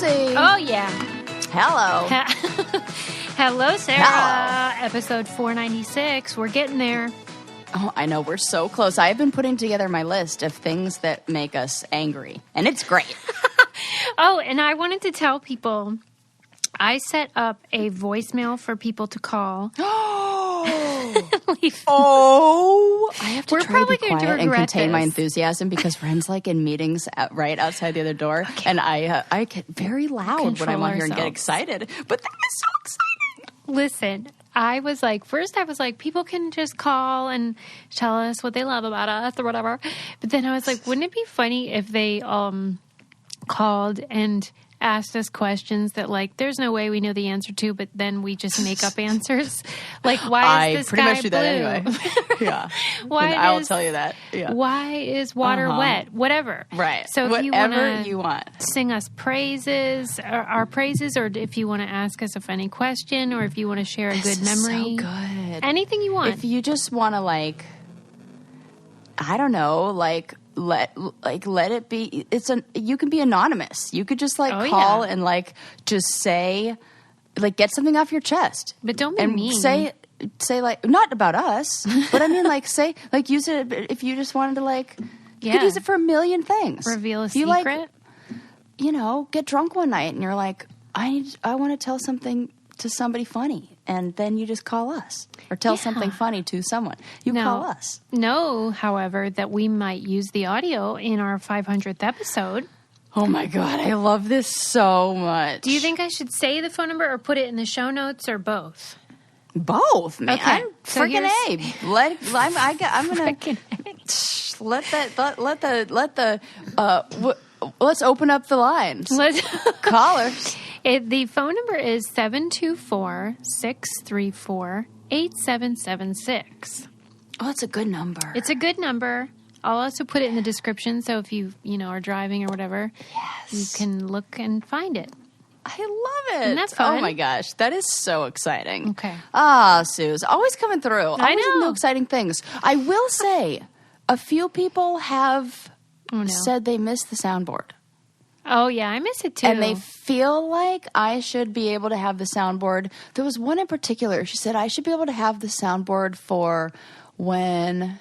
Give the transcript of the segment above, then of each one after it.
Susie. Oh, yeah. Hello. Hello, Sarah. Hello. Episode 496. We're getting there. Oh, I know. We're so close. I have been putting together my list of things that make us angry, and it's great. Oh, and I wanted to tell people I set up a voicemail for people to call. Oh, I have to We're try probably to be going to quiet and regret contain my this. enthusiasm because Ren's like in meetings right outside the other door, and I get very loud when I'm on here and get excited. But that is so exciting. Listen, I was like, people can just call and tell us what they love about us or whatever. But then I was like, wouldn't it be funny if they called and asked us questions that, like, there's no way we know the answer to, but then we just make up answers. Like, why is this pretty guy much do blue? that anyway. Yeah. Why I'll tell you that. Yeah. Why is water wet? Whatever. Right. So if Whatever you want to sing us praises, our praises, or if you want to ask us a funny question, or if you want to share a good memory. So good. Anything you want. If you just want to, like, I don't know, like, let it be. You can be anonymous. You could just call and just say, like, get something off your chest. But don't be and mean. Say like, not about us, but I mean, like, say, like, use it if you just wanted to, you could use it for a million things. Reveal a if you secret. Get drunk one night and you're like, I want to tell something to somebody funny, and then you just call us or tell something funny to someone. Call us. Know, however, that we might use the audio in our 500th episode. Oh my God, I love this so much. Do you think I should say the phone number or put it in the show notes or both? Both, man. Okay. So freaking A. Let's open up the lines. Callers. The phone number is 724-634-8776. Oh, that's a good number. It's a good number. I'll also put it in the description, so if you are driving or whatever, you can look and find it. I love it. Isn't that fun? Oh my gosh, that is so exciting. Okay. Ah, Suze, always coming through. Always I know. with new exciting things. I will say, a few people have said they miss the soundboard. Oh, yeah, I miss it too. And they feel like I should be able to have the soundboard. There was one in particular. She said I should be able to have the soundboard for when...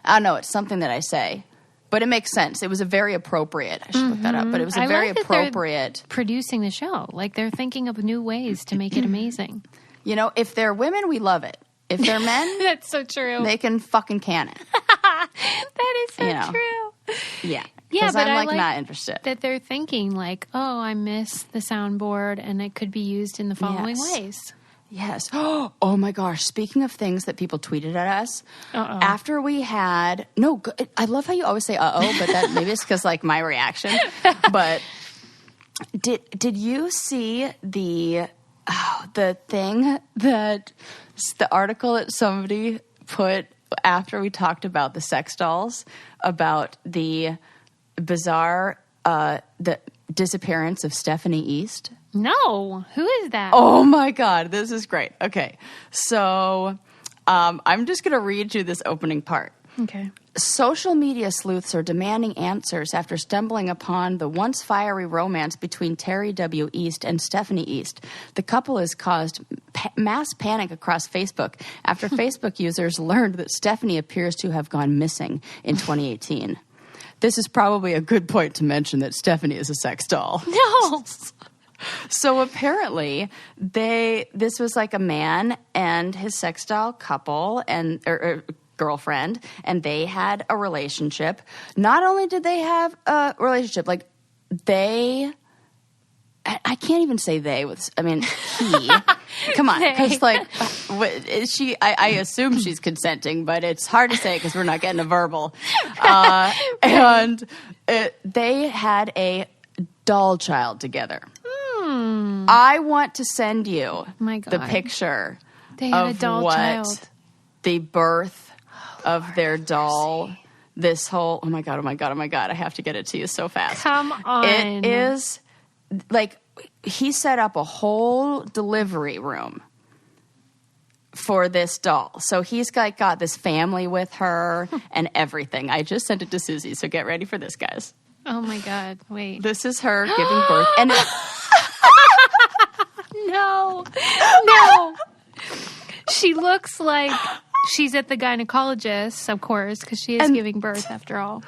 I don't know. It's something that I say. But it makes sense. It was a very appropriate... I should look that up. But it was a very appropriate... producing the show. Like, they're thinking of new ways to make it amazing. If they're women, we love it. If they're men... That's so true. They can fucking can it. That is so true. Yeah. Yeah, but I'm I like not interested. that they're thinking like, oh, I miss the soundboard, and it could be used in the following ways. Yes. Oh my gosh. Speaking of things that people tweeted at us, after we had I love how you always say but that maybe it's because like my reaction. But did you see the thing that the article that somebody put after we talked about the sex dolls, about the bizarre the disappearance of Stephanie East? No, who is that? Oh my God, this is great. Okay, so I'm just going to read you this opening part. Okay. Social media sleuths are demanding answers after stumbling upon the once fiery romance between Terry W. East and Stephanie East. The couple has caused mass panic across Facebook after Facebook users learned that Stephanie appears to have gone missing in 2018. This is probably a good point to mention that Stephanie is a sex doll. No. So apparently, this was like a man and his sex doll couple or girlfriend, and they had a relationship. Not only did they have a relationship, like I can't even say they. He. Come on, because I assume she's consenting, but it's hard to say because we're not getting a verbal. They had a doll child together. I want to send you the picture of the birth of their doll. This whole oh my god! I have to get it to you so fast. Come on! It is like he set up a whole delivery room for this doll. So he's got this family with her and everything. I just sent it to Susie, so get ready for this, guys. Oh my God! Wait. This is her giving birth, and no. She looks like she's at the gynecologist, of course, because she is giving birth after all.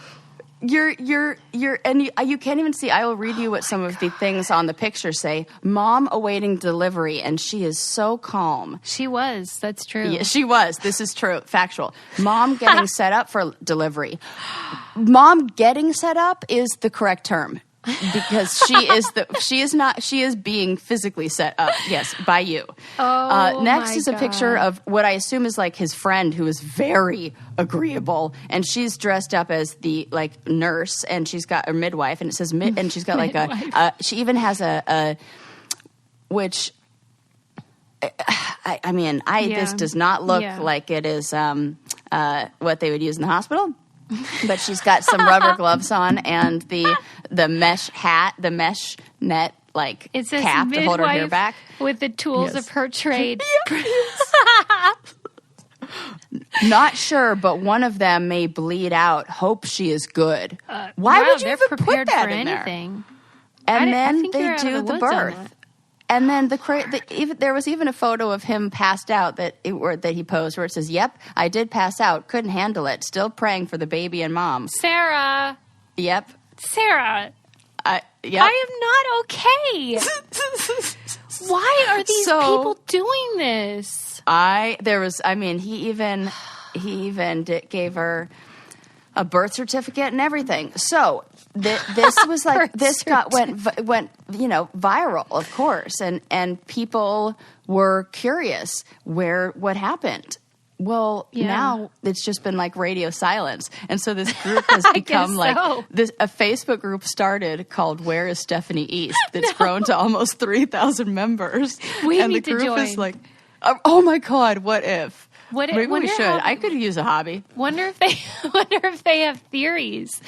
You can't even see. I will read you what some of the things on the picture say. Mom awaiting delivery, and she is so calm. She was. That's true. Yeah, she was. This is true. Factual. Mom getting set up for delivery. Mom getting set up is the correct term. Because she is being physically set up, yes, by you. Next is a picture of what I assume is like his friend who is very agreeable, and she's dressed up as the like nurse, and she's got a midwife, and it says and she's got like she even has which this does not look like it is what they would use in the hospital. But she's got some rubber gloves on and the mesh hat, the mesh net like cap to hold her hair back. With the tools of her trade. Not sure, but one of them may bleed out. Hope she is good. Why would you even put that in there? And then they do the birth. And then there was even a photo of him passed out that he posed where it says, "Yep, I did pass out. Couldn't handle it. Still praying for the baby and mom." Sarah. Yep. Sarah. Yep. I am not okay. Why are these people doing this? He even gave her a birth certificate and everything. So this was like this went viral, of course, and people were curious what happened. Well, now it's just been like radio silence, and so this group has become a Facebook group started called "Where is Stephanie East?" That's grown to almost 3,000 members. We and need the group to join. is like, oh my God, what if? Maybe we should. I could use a hobby. Wonder if they have theories,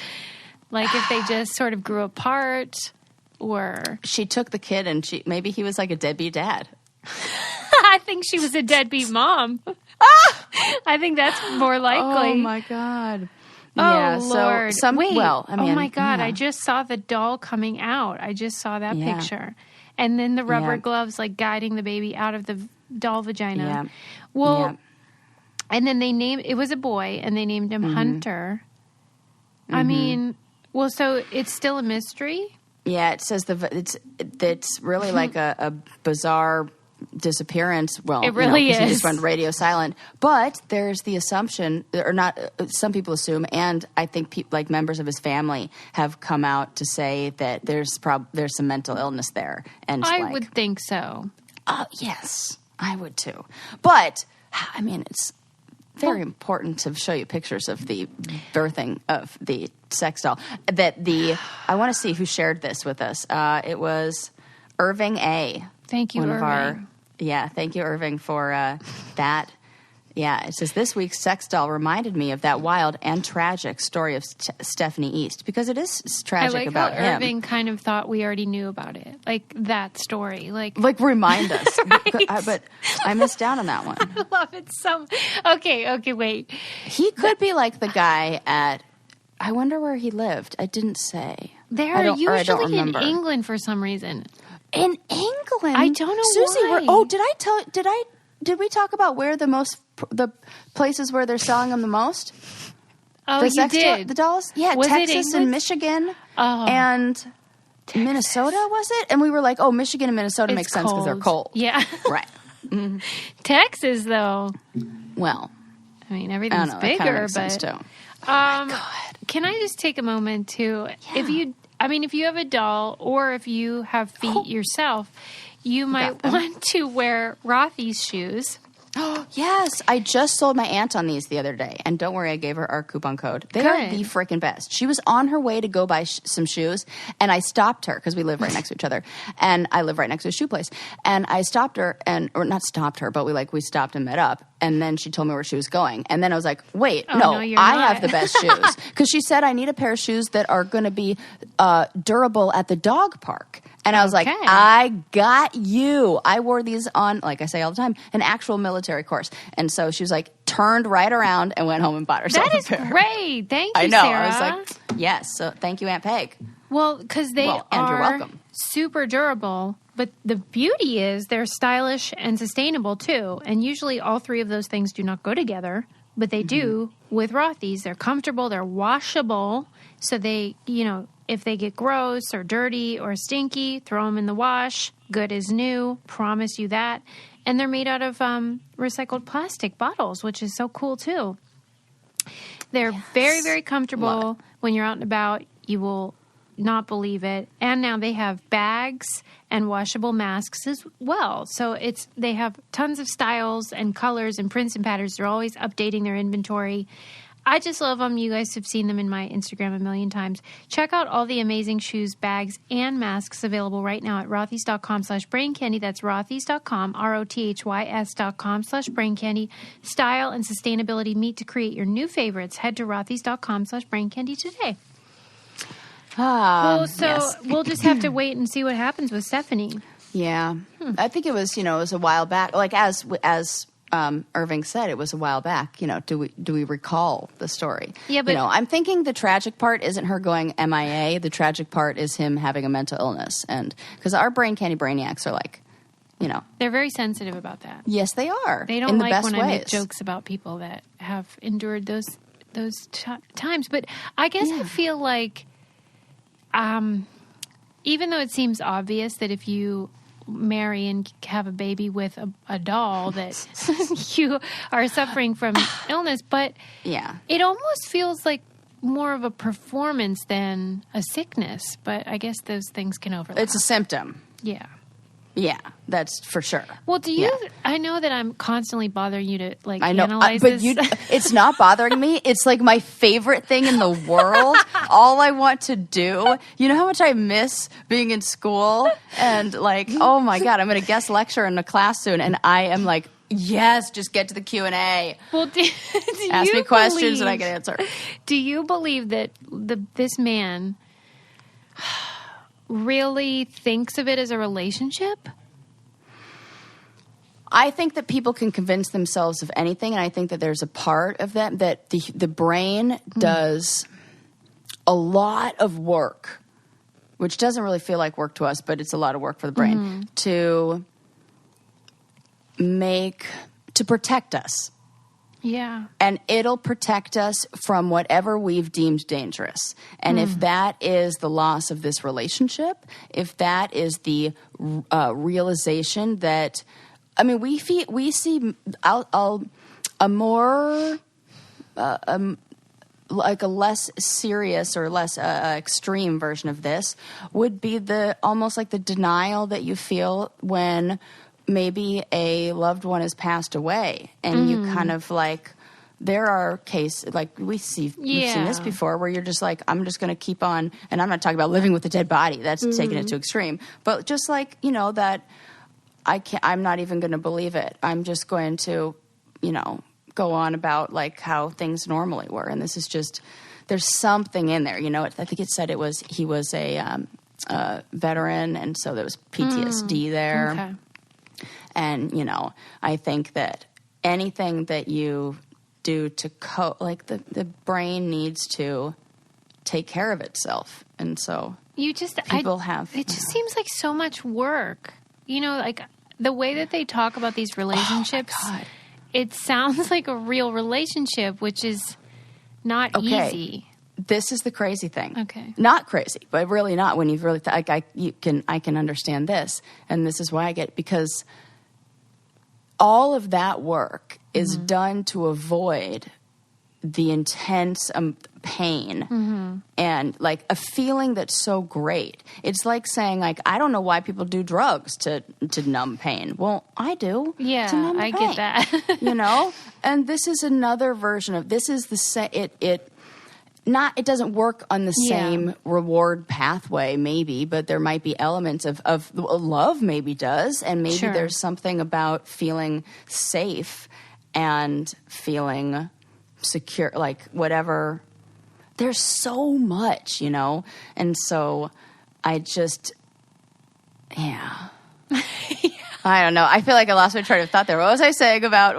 like if they just sort of grew apart, or she took the kid and maybe he was like a deadbeat dad. I think she was a deadbeat mom. I think that's more likely. Oh my God. Yeah, Lord. So oh my God, I just saw the doll coming out. I just saw that picture. And then the rubber gloves like guiding the baby out of the doll vagina. Yeah. Well, and then it was a boy, and they named him Hunter. Mm-hmm. I mean, so it's still a mystery? Yeah, it says it's really like a bizarre disappearance. Well, it really is. He just went radio silent. But there's the assumption, or not. Some people assume, and I think like members of his family have come out to say that there's some mental illness there. And I would think so. Yes, I would too. But I mean, it's very important to show you pictures of the birthing of the sex doll. I want to see who shared this with us. It was Irving A. Thank you, Irving. Thank you, Irving, for that. Yeah, it says, this week's sex doll reminded me of that wild and tragic story of Stephanie East, because it is tragic about him. I like how Irving kind of thought we already knew about it, like that story. Like remind us. Right? But I missed out on that one. I love it so much. Okay, wait. He could be like the guy I wonder where he lived. I didn't say. They're usually in England for some reason. In England? I don't know Susie, why. Did we talk about where the places where they're selling them the most? Oh, you did. The dolls? Yeah, was Texas and Michigan and Texas. Minnesota, was it? And we were like, oh, Michigan and Minnesota makes sense because they're cold. Yeah. Right. Mm-hmm. Texas, though. Well. I mean, everything's bigger, that makes sense too. God. Can I just take a moment to, if you have a doll or if you have feet yourself, you might want to wear Rothy's shoes. Oh, yes. I just sold my aunt on these the other day. And don't worry, I gave her our coupon code. They are the freaking best. She was on her way to go buy some shoes, and I stopped her because we live right next to each other. And I live right next to a shoe place. And I stopped her, or not stopped her, but we stopped and met up. And then she told me where she was going. And then I was like, wait, no, I have the best shoes. Because she said I need a pair of shoes that are going to be durable at the dog park. And I was like, I got you. I wore these on, like I say all the time, an actual military course. And so she was like, turned right around and went home and bought herself a pair. That is great. Thank you, I know. Sarah. I was like, Yes. So thank you, Aunt Peg. Well, because they and are you're welcome. super durable, but the beauty is they're stylish and sustainable too. And usually all three of those things do not go together, but they do with Rothy's. They're comfortable, they're washable, so they, if they get gross or dirty or stinky, throw them in the wash. Good as new, promise you that. And they're made out of recycled plastic bottles, which is so cool too. They're very, very comfortable when you're out and about. You will not believe it. And now they have bags and washable masks as well. So they have tons of styles and colors and prints and patterns. They're always updating their inventory. I just love them. You guys have seen them in my Instagram a million times. Check out all the amazing shoes, bags, and masks available right now at rothys.com/braincandy. That's rothys.com, rothys.com/braincandy. Style and sustainability meet to create your new favorites. Head to rothys.com/braincandy today. We'll just have to wait and see what happens with Stephanie. Yeah. I think it was, it was a while back. Like as Irving said, it was a while back. Do we recall the story? Yeah, but I'm thinking the tragic part isn't her going MIA. The tragic part is him having a mental illness, and because our brain candy brainiacs are like, they're very sensitive about that. Yes, they are. They don't in the like best when ways. I make jokes about people that have endured those times. But I guess I feel like, even though it seems obvious that if you marry and have a baby with a doll that you are suffering from illness, but it almost feels like more of a performance than a sickness. But I guess those things can overlap. It's a symptom. Yeah, that's for sure. Well, do you? Yeah. I know that I'm constantly bothering you to but analyze this. It's not bothering me. It's like my favorite thing in the world. All I want to do. You know how much I miss being in school and oh my God, I'm going to guest lecture in a class soon, and I am like, yes, just get to the Q&A. Well, ask me questions and I can answer. Do you believe that this man really thinks of it as a relationship? I think that people can convince themselves of anything, and I think that there's a part of that the brain does a lot of work, which doesn't really feel like work to us, but it's a lot of work for the brain to protect us. Yeah. And it'll protect us from whatever we've deemed dangerous. And if that is the loss of this relationship, if that is the realization that, we see a more, like a less serious or less extreme version of this would be almost like the denial that you feel when maybe a loved one has passed away, and you kind of there are cases we've seen this before where you're just like, I'm just going to keep on, and I'm not talking about living with a dead body. That's taking it to extreme, but just that I'm not even going to believe it. I'm just going to, go on about how things normally were. And this is just, there's something in there, I think it said he was a veteran. And so there was PTSD there. Okay. And, I think that anything that you do to cope, the brain needs to take care of itself. And so it just seems like so much work, the way that they talk about these relationships, it sounds like a real relationship, which is not easy. This is the crazy thing. Okay. Not crazy, but really not when you've really, I can understand this. And this is why I get, because all of that work is done to avoid the intense pain and a feeling that's so great. It's like saying I don't know why people do drugs to numb pain. Well, I do. Yeah, to numb I pain, get that. And this is another version of this is it doesn't work on the same reward pathway, maybe, but there might be elements of love maybe does, and maybe there's something about feeling safe and feeling secure, whatever. There's so much, and so I just, I don't know. I feel like I lost my train of thought there. What was I saying about?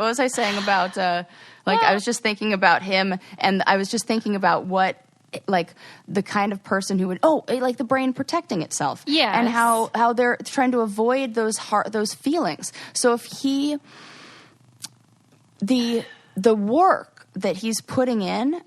I was just thinking about him, and I was just thinking about what like the kind of person who would like the brain protecting itself. Yes. And how they're trying to avoid those feelings. So if the work that he's putting in,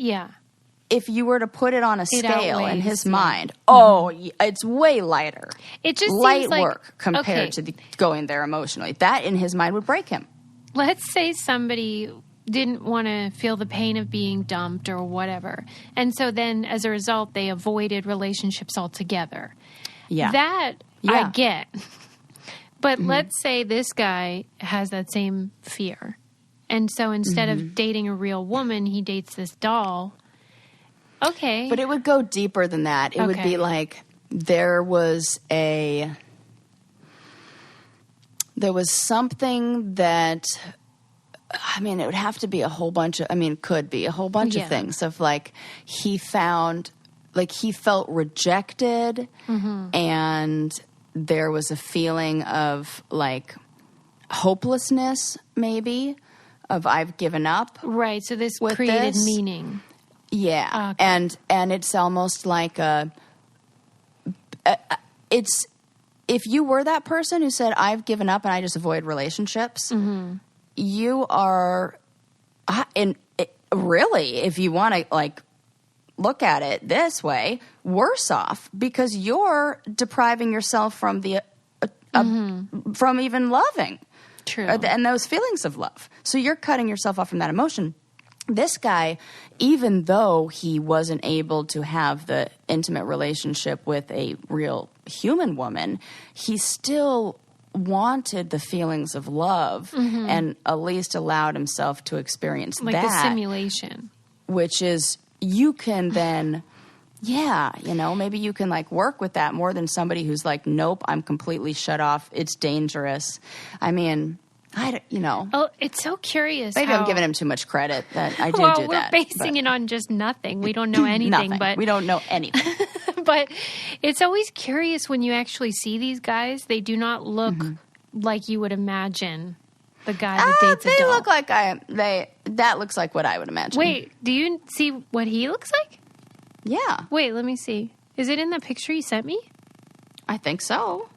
if you were to put it on a scale in his mind, it's way lighter. It just light seems like, work compared to going there emotionally. That in his mind would break him. Let's say somebody didn't want to feel the pain of being dumped or whatever. And so then as a result, they avoided relationships altogether. Yeah. That I get. But let's say this guy has that same fear. And so instead of dating a real woman, he dates this doll. Okay. But it would go deeper than that. It would be like there was something that, I mean, it would have to be a whole bunch of, could be a whole bunch of things of like he felt rejected and there was a feeling of like hopelessness maybe of I've given up. Right. So this created meaning. Yeah. Okay. And it's almost like it's, if you were that person who said, I've given up and I just avoid relationships, you are, really, if you want to like look at it this way, worse off because you're depriving yourself from from even loving. True. And those feelings of love. So you're cutting yourself off from that emotion. This guy, even though he wasn't able to have the intimate relationship with a real human woman, he still wanted the feelings of love and at least allowed himself to experience like that. Like the simulation. Which is, you can then, maybe you can like work with that more than somebody who's like, nope, I'm completely shut off. It's dangerous. I mean... Oh, it's so curious. Maybe I'm giving him too much credit that I do well, do that. We're basing it on just nothing. We don't know anything. But we don't know anything. But it's always curious when you actually see these guys. They do not look like you would imagine the guy that dates a doll. They look like that looks like what I would imagine. Wait, do you see what he looks like? Yeah. Wait, let me see. Is it in the picture you sent me? I think so.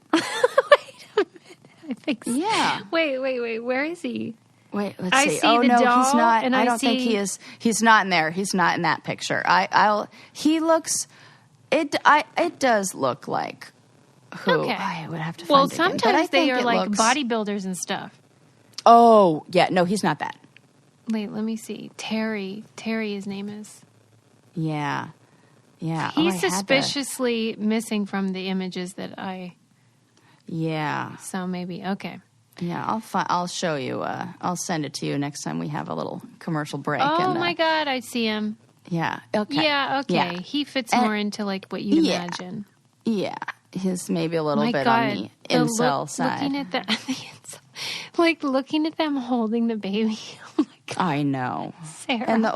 I think so. Yeah. Wait. Where is he? Wait, let's see. I see the doll, he's not. and I don't think he is. He's not in there. He's not in that picture. He looks. It does look like who. Okay. I would have to find Well, it again, sometimes they are like bodybuilders and stuff. Oh, yeah. No, he's not that. Wait, let me see. Terry, his name is. Yeah. Yeah. He's suspiciously missing from the images that I... Yeah. So maybe, okay. Yeah, I'll show you. I'll send it to you next time we have a little commercial break. Oh, my God, I see him. Yeah. Okay. Yeah, okay. Yeah. He fits more into like what you'd imagine. Yeah. He's maybe a little bit on the incel side. Looking at looking at them holding the baby. Oh my God. I know. Sarah. And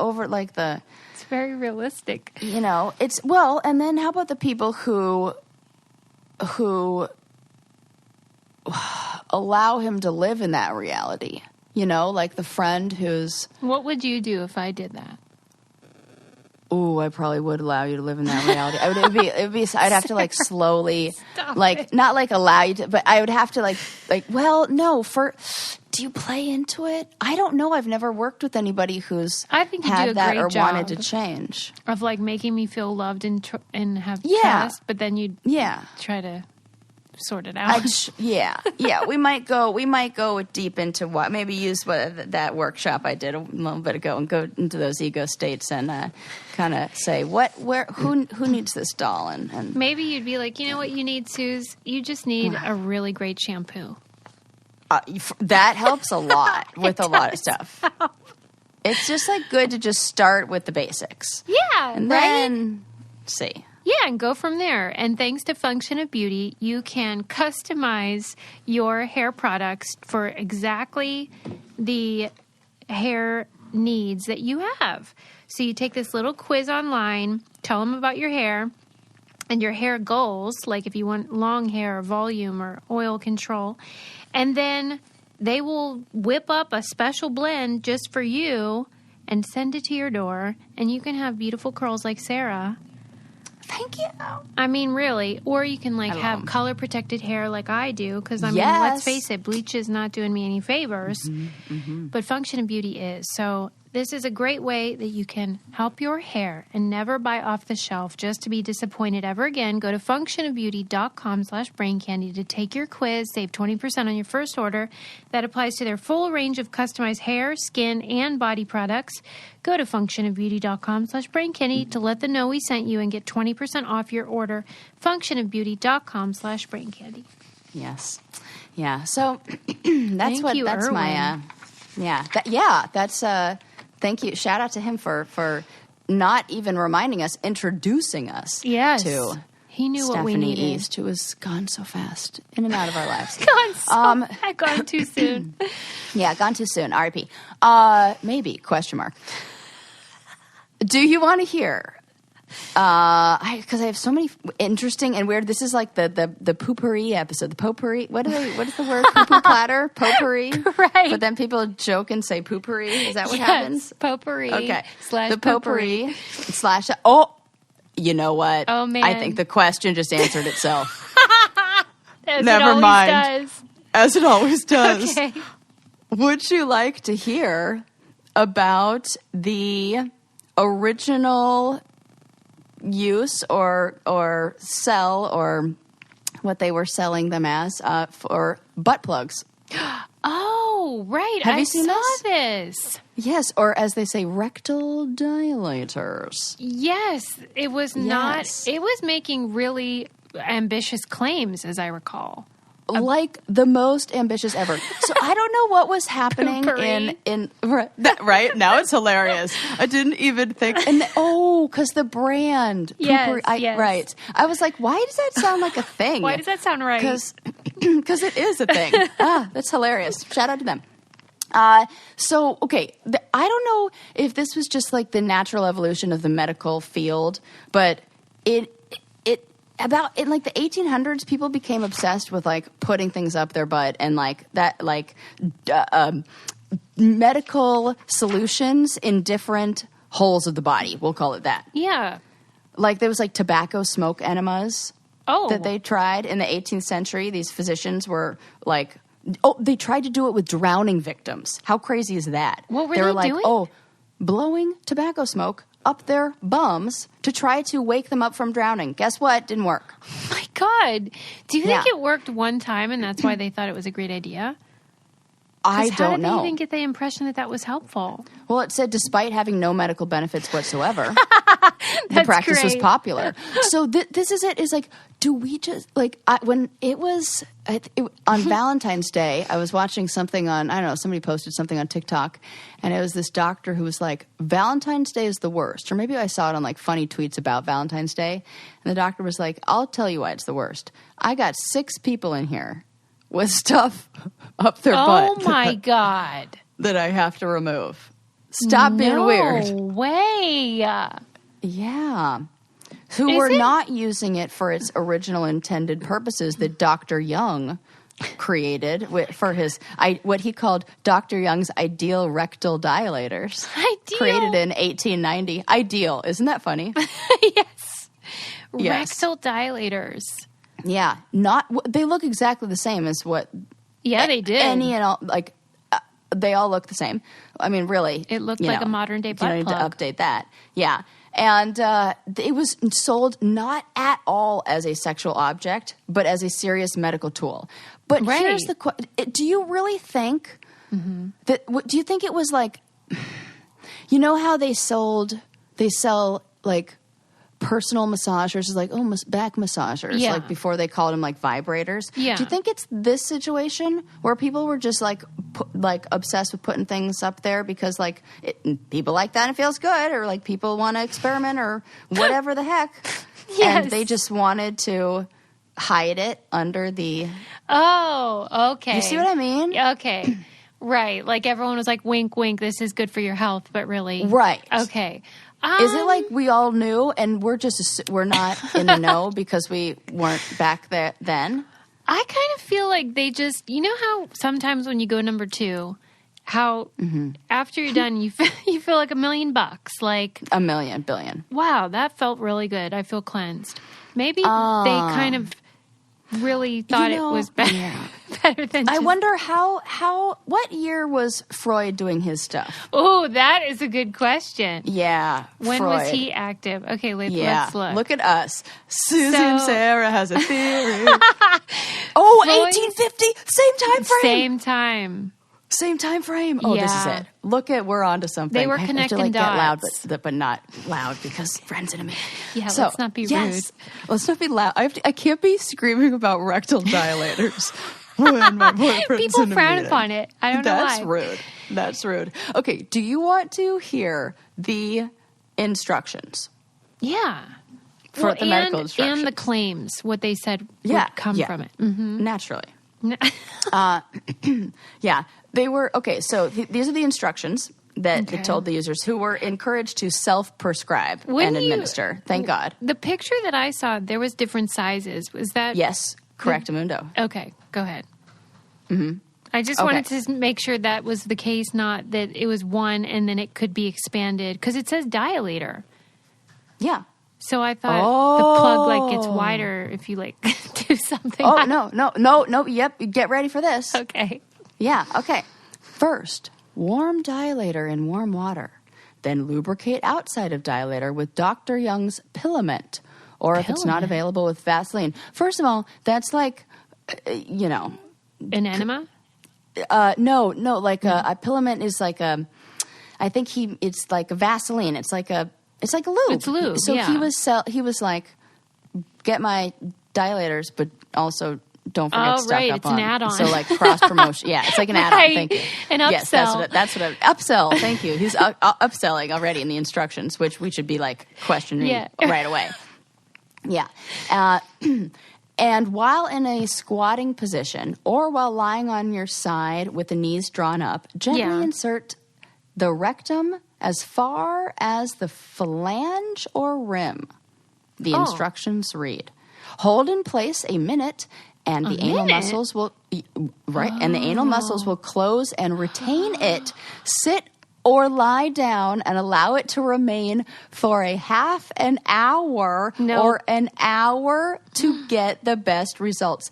it's very realistic. And then how about the people who allow him to live in that reality? Like the friend who's... What would you do if I did that? Ooh, I probably would allow you to live in that reality. I'd have to like slowly, not like allow you to, but I would have to do you play into it? I don't know. I've never worked with anybody who's I think you had do a that great or job wanted to change. Of like making me feel loved and have trust, but then you try to sort it out. We might go deep into maybe use that workshop I did a little bit ago and go into those ego states and kind of say who needs this doll and maybe you'd be like, you know what you need, Suze? You just need a really great shampoo. That helps a lot with a lot of stuff. Help. It's just like good to just start with the basics. Yeah, and then see. Yeah, and go from there. And thanks to Function of Beauty, you can customize your hair products for exactly the hair needs that you have. So you take this little quiz online, tell them about your hair and your hair goals, like if you want long hair or volume or oil control, and then they will whip up a special blend just for you and send it to your door, and you can have beautiful curls like Sarah. Thank you. I mean, really. Or you can, like, have color-protected hair like I do. Because, I mean, let's face it, bleach is not doing me any favors. But Function of Beauty is. So this is a great way that you can help your hair and never buy off the shelf just to be disappointed ever again. Go to functionofbeauty.com/braincandy to take your quiz. Save 20% on your first order. That applies to their full range of customized hair, skin, and body products. Go to functionofbeauty.com/braincandy to let them know we sent you and get 20% off your order. functionofbeauty.com/braincandy. Yes. Yeah. So that's thank you. Shout out to him for not even reminding us, introducing us to he knew Stephanie what we needed. East, who was gone so fast, in and out of our lives. Gone too soon. Yeah, gone too soon. R.I.P. Maybe, question mark. Do you want to hear? Because I have so many interesting and weird. This is like the poopery episode. The potpourri. What is the word? Poo-poo platter? Potpourri. Right. But then people joke and say poopery. Is that what happens? Potpourri. Okay. The potpourri slash. Oh, you know what? Oh man. I think the question just answered itself. Never mind. As it always does. Okay. Would you like to hear about the original use or sell or what they were selling them as for butt plugs? Oh, right. Have you seen this? Yes, or as they say, rectal dilators. Yes, it was not. It was making really ambitious claims, as I recall. Like the most ambitious ever. So I don't know what was happening in right now. It's hilarious. I didn't even think. And because the brand. Yes, Right. I was like, why does that sound like a thing? Why does that sound right? Because it is a thing. That's hilarious. Shout out to them. So, okay, I don't know if this was just like the natural evolution of the medical field, but in like the 1800s, people became obsessed with like putting things up their butt and like that, like medical solutions in different holes of the body. We'll call it that. Yeah. Like there was like tobacco smoke enemas that they tried in the 18th century. These physicians were like, they tried to do it with drowning victims. How crazy is that? What were they they doing? Like, blowing tobacco smoke up their bums to try to wake them up from drowning. Guess what? Didn't work. Oh my God. Do you think it worked one time and that's why they thought it was a great idea? I don't know. How did they even get the impression that was helpful? Well, it said despite having no medical benefits whatsoever, the practice was popular. So this is it. Is like, do we just like when it was on Valentine's Day? I was watching something on somebody posted something on TikTok, and it was this doctor who was like, Valentine's Day is the worst, or maybe I saw it on like funny tweets about Valentine's Day, and the doctor was like, I'll tell you why it's the worst. I got 6 people in here with stuff up their butt. Oh my God. That I have to remove. Stop being weird. No way. Yeah. Who were not using it for its original intended purposes that Dr. Young created for his, what he called Dr. Young's ideal rectal dilators. Ideal. Created in 1890. Ideal. Isn't that funny? Yes. Rectal dilators. Yeah. They look exactly the same as what. Yeah, they did. Any and all, like, they all look the same. I mean, really. It looked like a modern day butt plug. You don't need to update that. Yeah. And it was sold not at all as a sexual object, but as a serious medical tool. But here's the question. Do you really think that, do you think it was like, you know how they sell like personal massagers, like back massagers, like before they called them like vibrators. Yeah. Do you think it's this situation where people were just like obsessed with putting things up there because like people like that and it feels good, or like people want to experiment or whatever the heck, and they just wanted to hide it under the. Oh, okay. You see what I mean? Okay. Right. Like everyone was like, wink, wink, this is good for your health, but really. Right. Okay. Is it like we all knew and we're not in the know because we weren't back there then? I kind of feel like they just, you know how sometimes when you go number 2 how after you're done, you feel like $1 million. Like $1 million, billion. Wow, that felt really good. I feel cleansed. Maybe they kind of really thought it was better, better than. I wonder what year was Freud doing his stuff? Oh, that is a good question. Yeah, when Freud. was he active? Okay, let's look. Look at us. Susie and Sarah has a theory. 1850, same time frame. Same time frame. Oh, this is it. Look at, we're on to something. They were connecting dots. Get loud, but not loud because friends in a minute. Yeah, let's not be rude. Let's not be loud. I can't be screaming about rectal dilators when my boyfriend's People in a frown meeting. upon it. I don't know why. That's rude. Okay, do you want to hear the instructions? Yeah. For the medical instructions. And the claims, what they said would come from it. Mm-hmm. Naturally. Yeah. They were, okay, so these are the instructions that it told the users who were encouraged to self-prescribe and administer. Thank God. The picture that I saw, there was different sizes. Was that? Yes, correctamundo. Okay, go ahead. Mm-hmm. I just wanted to make sure that was the case, not that it was one and then it could be expanded. Because it says dilator. Yeah. So I thought the plug gets wider if you do something. Oh, no. Yep, get ready for this. Okay. Yeah, okay. First, warm dilator in warm water. Then lubricate outside of dilator with Dr. Young's Pilament. Or if it's not available, with Vaseline. First of all, that's like, An enema? No, a Pilament is like a, I think it's like a Vaseline. It's like a lube. It's lube, So he was like, get my dilators, but also don't forget to stock up it's an add-on. So cross promotion. Yeah, it's like an add-on. Right. Thank you. An upsell. Yes, that's what upsell. Thank you. He's upselling already in the instructions, which we should be questioning right away. Yeah. And while in a squatting position or while lying on your side with the knees drawn up, gently insert the rectum as far as the phalange or rim. The instructions read: hold in place a minute, and the anal muscles will and the anal muscles will close and retain it. Sit or lie down and allow it to remain for a half an hour or an hour to get the best results.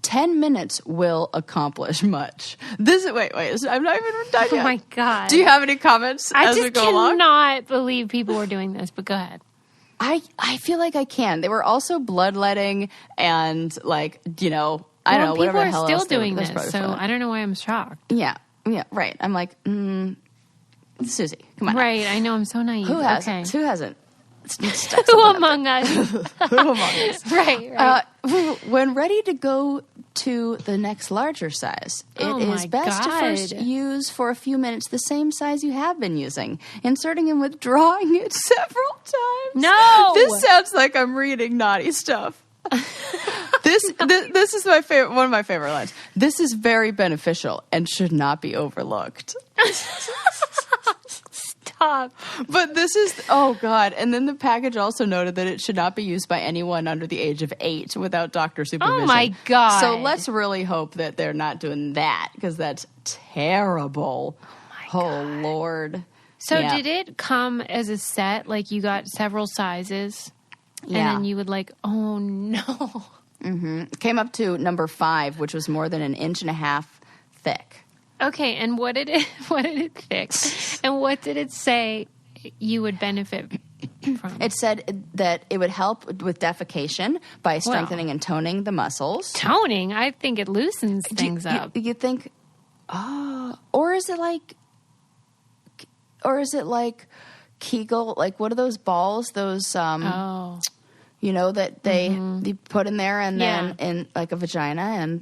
10 minutes will accomplish much. Wait, I'm not even done yet. Oh my God. Do you have any comments as we go along? I cannot believe people were doing this, but go ahead. I feel like I can. They were also bloodletting and I don't know, whatever the hell else. People are still doing this, so I don't know why I'm shocked. Yeah, right. I'm like, Susie, come on. Right, I know, I'm so naive. Who hasn't? Who among us? Who among us? Right. When ready to go to the next larger size, it is best to first use for a few minutes the same size you have been using, inserting and withdrawing it several times. No! This sounds like I'm reading naughty stuff. This is my favorite. One of my favorite lines. This is very beneficial and should not be overlooked. Stop. But this is, oh God. And then the package also noted that it should not be used by anyone under the age of 8 without doctor supervision. Oh my God. So let's really hope that they're not doing that, because that's terrible. Oh Lord. So did it come as a set? Like you got several sizes? And then you would oh no. Mm-hmm. Came up to number 5, which was more than 1.5 inches thick. Okay, and what did it fix? And what did it say you would benefit from? It said that it would help with defecation by strengthening and toning the muscles. Toning? I think it loosens things up. You think, or is it like Kegel? Like, what are those balls? Those, that they put in there and then in like a vagina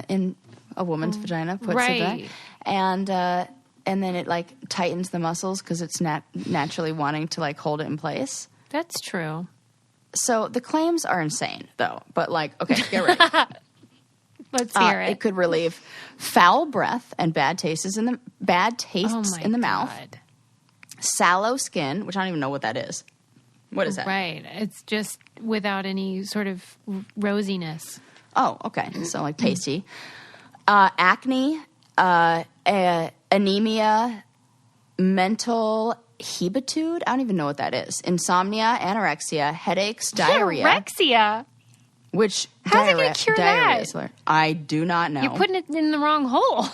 in a woman's vagina puts it there, and then it tightens the muscles because it's naturally wanting to hold it in place. That's true. So the claims are insane, though. But okay, get ready. Let's hear it. It could relieve foul breath and bad tastes in the mouth. Sallow skin, which I don't even know what that is. What is that? Right. It's just without any sort of rosiness. Oh, okay. So pasty. Acne, anemia, mental hebitude. I don't even know what that is. Insomnia, anorexia, headaches, diarrhea. Anorexia? Which how's it going to cure that? I do not know. You're putting it in the wrong hole.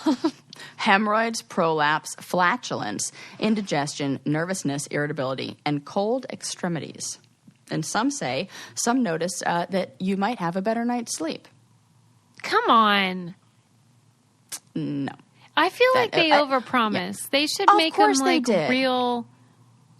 Hemorrhoids, prolapse, flatulence, indigestion, nervousness, irritability, and cold extremities. And some notice that you might have a better night's sleep. Come on. No. I feel like they overpromise. Yeah. They should make them like real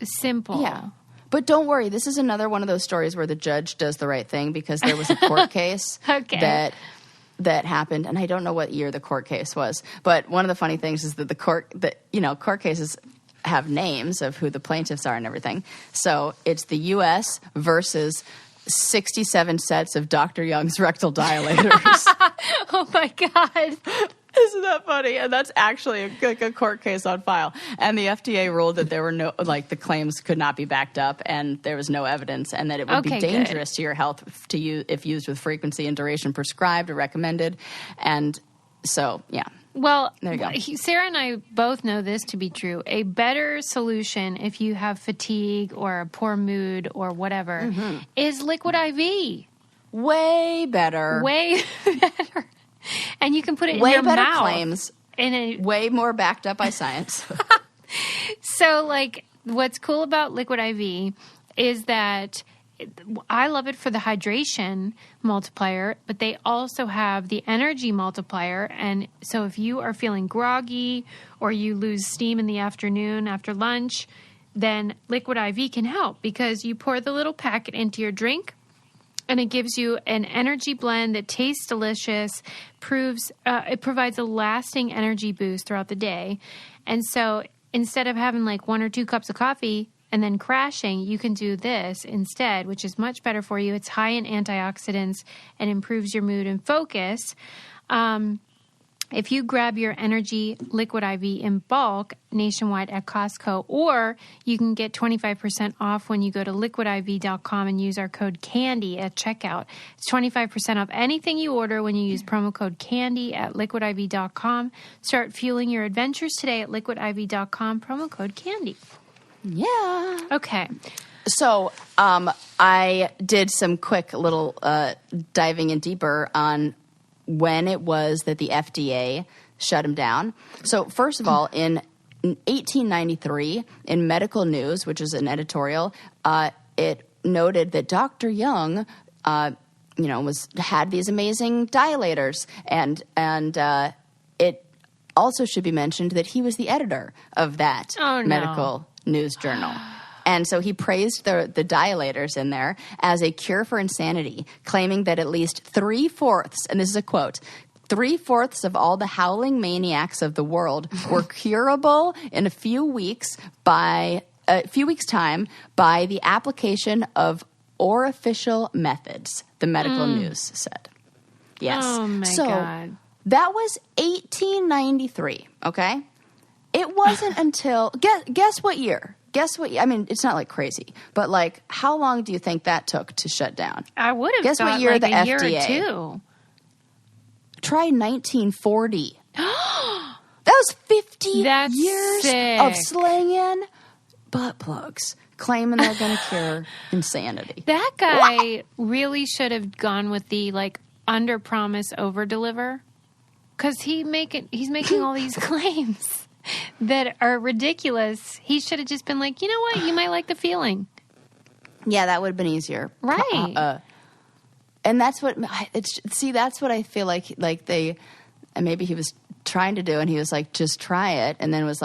simple. Yeah. But don't worry, this is another one of those stories where the judge does the right thing because there was a court case that happened, and I don't know what year the court case was. But one of the funny things is that court cases have names of who the plaintiffs are and everything. So it's the U.S. versus 67 sets of Dr. Young's rectal dilators. Oh my God. Isn't that funny? And that's actually a court case on file. And the FDA ruled that there were the claims could not be backed up and there was no evidence and that it would be dangerous to your health if used with frequency and duration prescribed or recommended. And so, yeah. Well, there you go. Sarah and I both know this to be true. A better solution if you have fatigue or a poor mood or whatever is Liquid IV. Way better. Way better. And you can put it in your mouth. Way better claims. Way more backed up by science. So, what's cool about Liquid IV is that I love it for the hydration multiplier, but they also have the energy multiplier. And so if you are feeling groggy or you lose steam in the afternoon after lunch, then Liquid IV can help because you pour the little packet into your drink. And it gives you an energy blend that tastes delicious, it provides a lasting energy boost throughout the day. And so instead of having 1 or 2 cups of coffee and then crashing, you can do this instead, which is much better for you. It's high in antioxidants and improves your mood and focus. If you grab your Energy Liquid IV in bulk nationwide at Costco, or you can get 25% off when you go to liquidiv.com and use our code CANDY at checkout. It's 25% off anything you order when you use promo code CANDY at liquidiv.com. Start fueling your adventures today at liquidiv.com, promo code CANDY. Yeah. Okay. So I did some quick little diving in deeper on when it was that the FDA shut him down. So first of all, in 1893, in Medical News, which is an editorial, it noted that Dr. Young, had these amazing dilators, and it also should be mentioned that he was the editor of that medical news journal. And so he praised the dilators in there as a cure for insanity, claiming that at least 3/4, and this is a quote, 3/4 of all the howling maniacs of the world were curable in a few weeks time by the application of orificial methods, the Medical News said. Yes. Oh, my God. That was 1893, okay? It wasn't until, guess what year? I mean, it's not crazy, but how long do you think that took to shut down? I would have guess what year the a FDA? Year or 2. Try 1940. That was 50 years sick. Of slinging butt plugs, claiming they're going to cure insanity. That guy really should have gone with the under promise, over deliver, because he's making all these claims that are ridiculous. He should have just been you know what? You might like the feeling. Yeah, that would have been easier. Right. And that's what that's what I feel like they, and maybe he was trying to do, and he was just try it, and then it was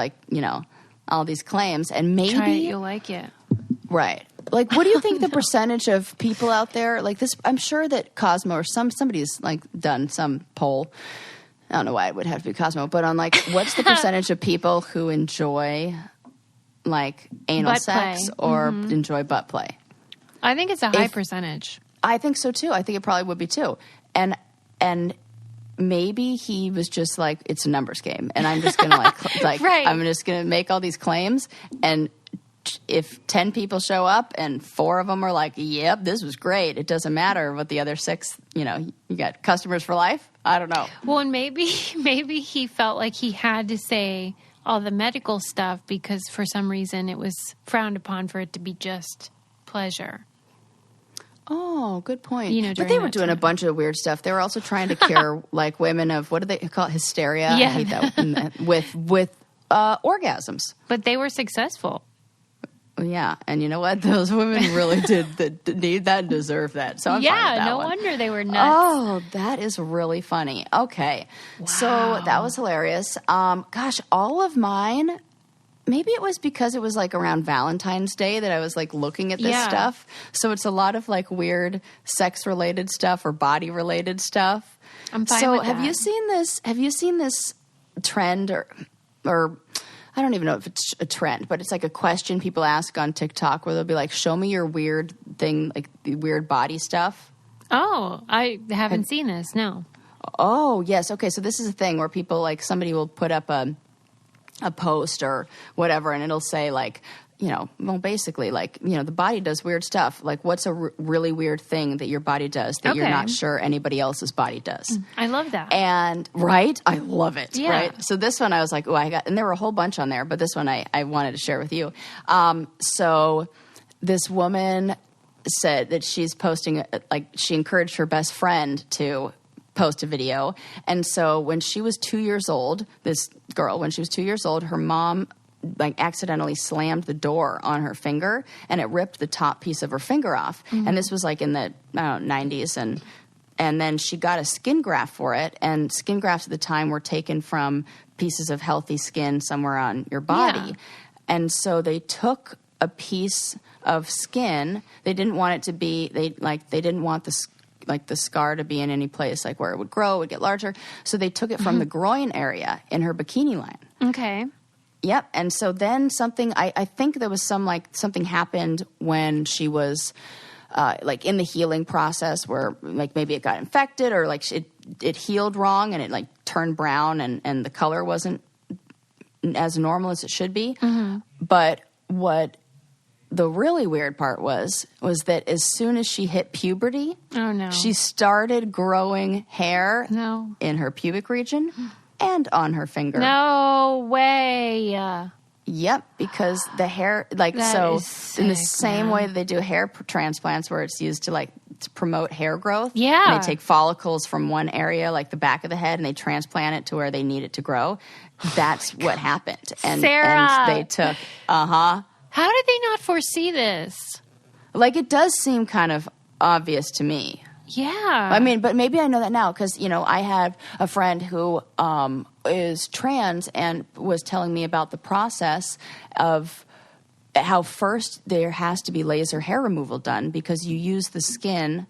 all these claims, and maybe try it, you'll like it. Right. What do you think the percentage of people out there this? I'm sure that Cosmo or somebody's done some poll. I don't know why it would have to be Cosmo, but on what's the percentage of people who enjoy anal butt sex play. or enjoy butt play? I think it's a high percentage. I think so too. I think it probably would be too. And maybe he was just it's a numbers game, and I'm just gonna right. I'm just gonna make all these claims, and if 10 people show up and 4 of them are yep, this was great, it doesn't matter what the other 6, you got customers for life. I don't know. Well, and maybe he felt like he had to say all the medical stuff because for some reason it was frowned upon for it to be just pleasure. Oh, good point. But they were doing a bunch of weird stuff. They were also trying to cure like women of, what do they call it? Hysteria? Yeah. I hate that. with orgasms. But they were successful. Yeah, and you know what? Those women really did need that and deserve that. So I'm fine with that no one. wonder they were nuts. Oh, that is really funny. Okay, so that was hilarious. Gosh, all of mine. Maybe it was because it was like around Valentine's Day that I was like looking at this stuff. So it's a lot of like weird sex-related stuff or body-related stuff. I'm fine with that. Have you seen this trend or I don't even know if it's a trend, but it's like a question people ask on TikTok where they'll be like, show me your weird thing, like the weird body stuff. Oh, I haven't seen this, no. Oh, yes. Okay, so this is a thing where people, like, somebody will put up a post or whatever, and it'll say, like, basically, like, the body does weird stuff. Like, what's a really weird thing that your body does that you're not sure anybody else's body does? I love that. And, right? I love it, yeah. right? So this one I was like, and there were a whole bunch on there, but this one I wanted to share with you. So this woman said that she's posting, like, she encouraged her best friend to post a video. And so when she was 2 years old, this girl, when she was 2 years old, her mom like accidentally slammed the door on her finger and it ripped the top piece of her finger off. Mm-hmm. And this was like in the 90s. And then she got a skin graft for it. And skin grafts at the time were taken from pieces of healthy skin somewhere on your body. Yeah. And so they took a piece of skin. They didn't want it to be, they didn't want the scar to be in any place like where it would grow, it would get larger. So they took it from the groin area in her bikini line. Okay. Yep. And so then I think there was something happened when she was like in the healing process where like maybe it got infected or like it healed wrong and it like turned brown and the color wasn't as normal as it should be. Mm-hmm. But what the really weird part was that as soon as she hit puberty, she started growing hair in her pubic region and on her finger. No way. Yep, because the hair, like, that so sick, in the same way that they do hair transplants where it's used to promote hair growth. Yeah. And they take follicles from one area, like the back of the head, and they transplant it to where they need it to grow. That's what happened. And, Sarah. And they took, How did they not foresee this? Like, it does seem kind of obvious to me. Yeah. I mean, but maybe I know that now because, I have a friend who is trans and was telling me about the process of how first there has to be laser hair removal done because you use the skin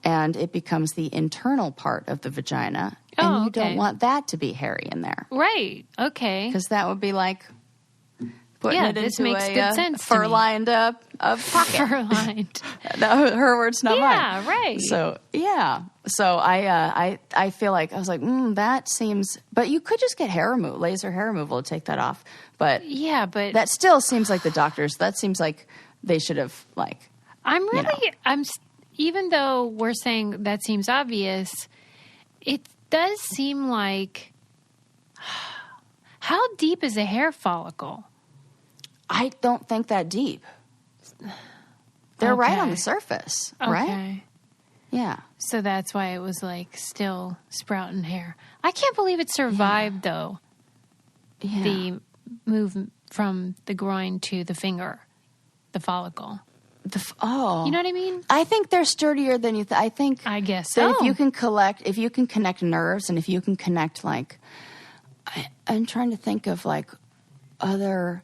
and it becomes the internal part of the vagina. And you don't want that to be hairy in there. Right. Okay. Because that would be like putting it this into makes good sense fur-lined pocket. Fur-lined. No, her words, not mine. Yeah, right. So, yeah. So I feel like, I was like, that seems, but you could just get laser hair removal to take that off. But yeah, but that still seems like the doctors, that seems like they should have even though we're saying that seems obvious, it does seem like, how deep is a hair follicle? I don't think that deep. They're right on the surface, right? Yeah. So that's why it was like still sprouting hair. I can't believe it survived though. Yeah. The move from the groin to the finger, the follicle. You know what I mean? I think they're sturdier than you think. I guess so. That if you can connect nerves and if you can connect I'm trying to think of other.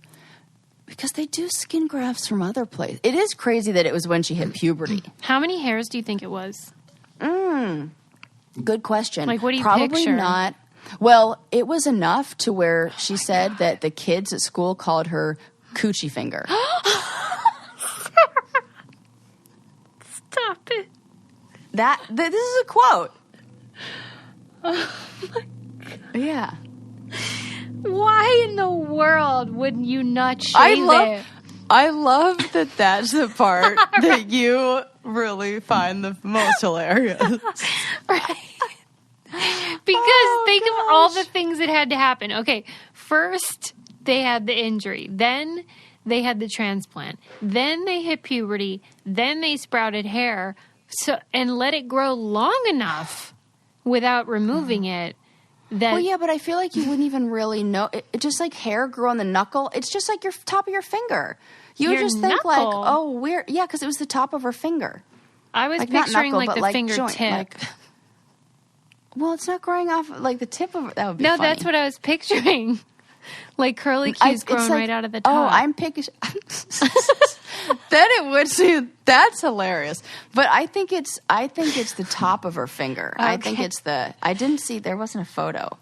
Because they do skin grafts from other places. It is crazy that it was when she hit puberty. How many hairs do you think it was? Good question. Like, what do you Probably picture? Not. Well, it was enough to where she said that the kids at school called her Coochie finger. Stop it. This is a quote. Oh, my God. Yeah. Why in the world wouldn't you not shave it? I love that that's the part that you really find the most hilarious. Right. Because think of all the things that had to happen. Okay, first they had the injury, then they had the transplant, then they hit puberty, then they sprouted hair, and let it grow long enough without removing it. Well, yeah, but I feel like you wouldn't even really know. It just like hair grew on the knuckle. It's just like your top of your finger. You just think like, oh, weird. Yeah, because it was the top of her finger. I was picturing knuckle, the fingertip. Well, it's not growing off like the tip of it. That would be funny. No, that's what I was picturing. Like curly cues growing right out of the top. Oh, I'm picking. Then it would see. That's hilarious. But I think it's the top of her finger. Okay. I think it's I didn't see. There wasn't a photo.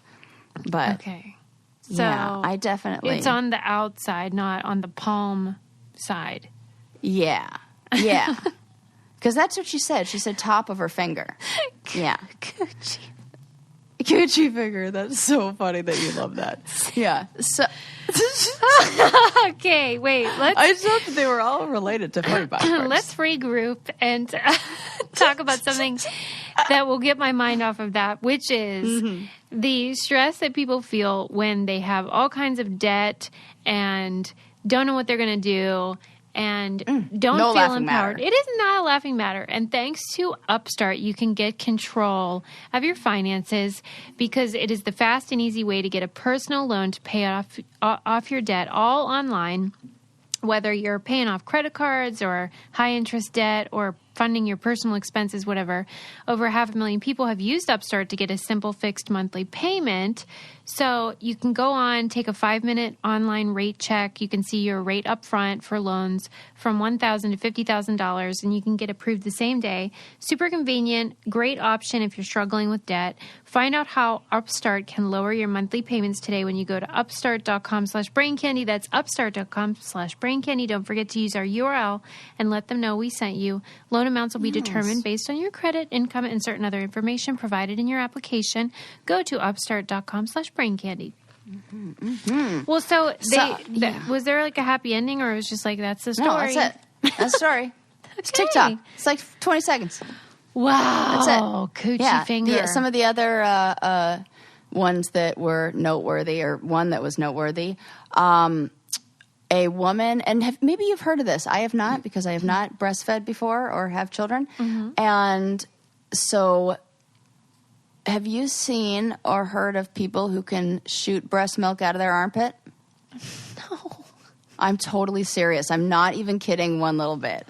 But okay. So yeah, I definitely. It's on the outside, not on the palm side. Yeah. Yeah. Because that's what she said. She said top of her finger. Yeah. Coochie finger. That's so funny that you love that. Yeah. So. Okay, wait. I thought that they were all related to 45. Let's regroup and talk about something that will get my mind off of that, which is the stress that people feel when they have all kinds of debt and don't know what they're going to do. And don't feel empowered. Matter. It is not a laughing matter. And thanks to Upstart, you can get control of your finances because it is the fast and easy way to get a personal loan to pay off your debt all online, whether you're paying off credit cards or high interest debt or funding your personal expenses, whatever. Over 500,000 people have used Upstart to get a simple fixed monthly payment. So you can go on, take a 5-minute online rate check. You can see your rate up front for loans from $1,000 to $50,000, and you can get approved the same day. Super convenient, great option if you're struggling with debt. Find out how Upstart can lower your monthly payments today when you go to upstart.com/braincandy. That's upstart.com/braincandy. Don't forget to use our URL and let them know we sent you. Loan amounts will be determined based on your credit, income, and certain other information provided in your application. Go to upstart.com/braincandy. Well, was there like a happy ending, or it was just like, that's the story? No, that's it. That's the story. Okay. It's TikTok. It's like 20 seconds. Wow. That's it. Coochie finger. Some of the other ones that were noteworthy, or one that was noteworthy, a woman, and maybe you've heard of this. I have not, because I have not breastfed before or have children. And so have you seen or heard of people who can shoot breast milk out of their armpit? No. I'm totally serious. I'm not even kidding one little bit.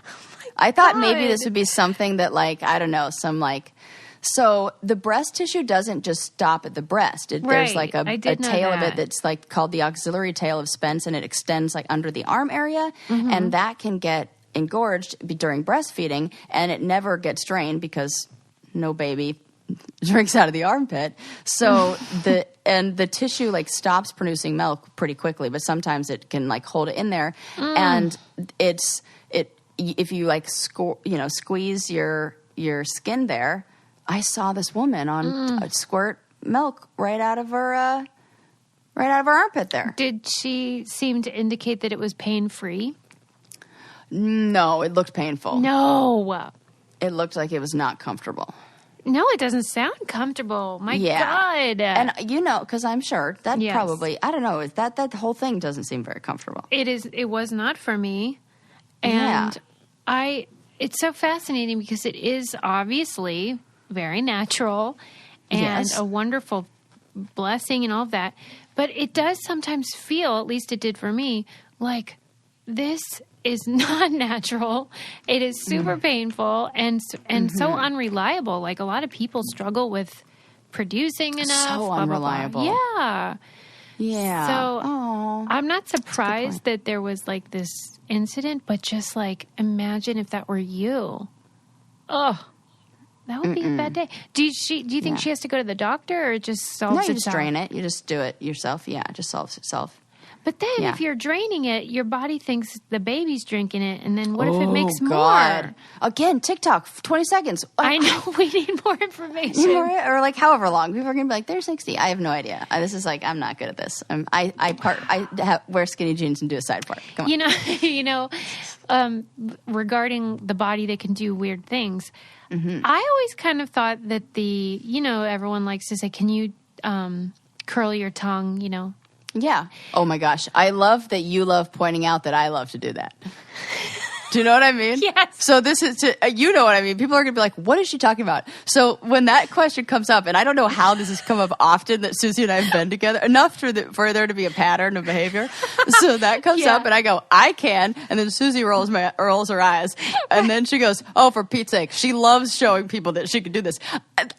I thought maybe this would be something that, like, I don't know, so the breast tissue doesn't just stop at the breast. There's like a tail of it that's like called the auxiliary tail of Spence, and it extends like under the arm area, and that can get engorged during breastfeeding, and it never gets drained because no baby drinks out of the armpit. So the tissue like stops producing milk pretty quickly, but sometimes it can like hold it in there, and if you like squeeze your skin there. I saw this woman on squirt milk right out of her armpit there. Did she seem to indicate that it was pain-free? No, it looked painful. No. It looked like it was not comfortable. No, it doesn't sound comfortable. My God. And because I'm sure that probably, I don't know, that whole thing doesn't seem very comfortable. It was not for me. And it's so fascinating because it is obviously very natural and a wonderful blessing and all of that. But it does sometimes feel, at least it did for me, like this is not natural. It is super painful and so unreliable. Like a lot of people struggle with producing enough. So unreliable. Blah, blah, blah. Yeah. So I'm not surprised that there was like this incident, but just like imagine if that were you. Oh. That would be a bad day. Do you think she has to go to the doctor, or it just solves itself? No, you just drain it. You just do it yourself. Yeah, it just solves itself. But then if you're draining it, your body thinks the baby's drinking it, and then what if it makes more? Again, TikTok, 20 seconds. I know, we need more information. Or like however long. People are going to be like, they're 60. I have no idea. This is like, I'm not good at this. I wear skinny jeans and do a side part. Come on. Regarding the body that can do weird things, I always kind of thought that everyone likes to say, can you curl your tongue, Yeah. Oh my gosh. I love that you love pointing out that I love to do that. Do you know what I mean? Yes. So this is, you know what I mean. People are going to be like, what is she talking about? So when that question comes up, and I don't know how this has come up often that Susie and I have been together, enough for there to be a pattern of behavior. So that comes up and I go, I can. And then Susie rolls her eyes. And then she goes, oh, for Pete's sake. She loves showing people that she can do this.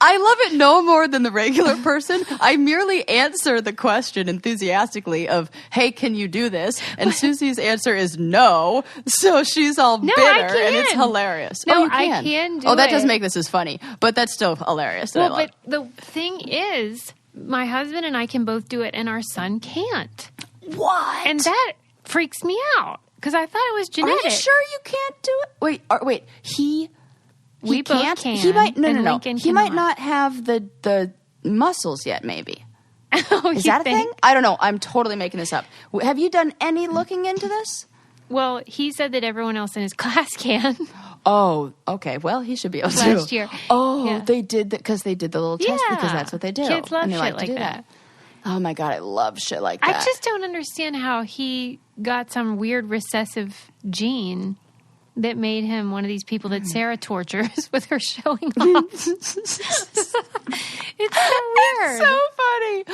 I love it no more than the regular person. I merely answer the question enthusiastically of, hey, can you do this? And Susie's answer is no. So she's all bitter, and it's hilarious. No, you can. I can do that it. does make this as funny, but that's still hilarious. Well, but the thing is, my husband and I can both do it, and our son can't. What? And that freaks me out because I thought it was genetic. Are you sure you can't do it? Wait. We both can't. can. He might. No. Lincoln He might cannot. not have the muscles yet. Maybe. Oh, is that a thing? I don't know. I'm totally making this up. Have you done any looking into this? Well, he said that everyone else in his class can. Oh, okay. Well, he should be able to. Last year. Oh, Yeah. they did that because they did the little test because that's what they do. Kids love and they shit like to like do that. Oh my God, I love shit like that. I just don't understand how he got some weird recessive gene that made him one of these people that Sarah tortures with her showing off. It's so weird. It's so funny.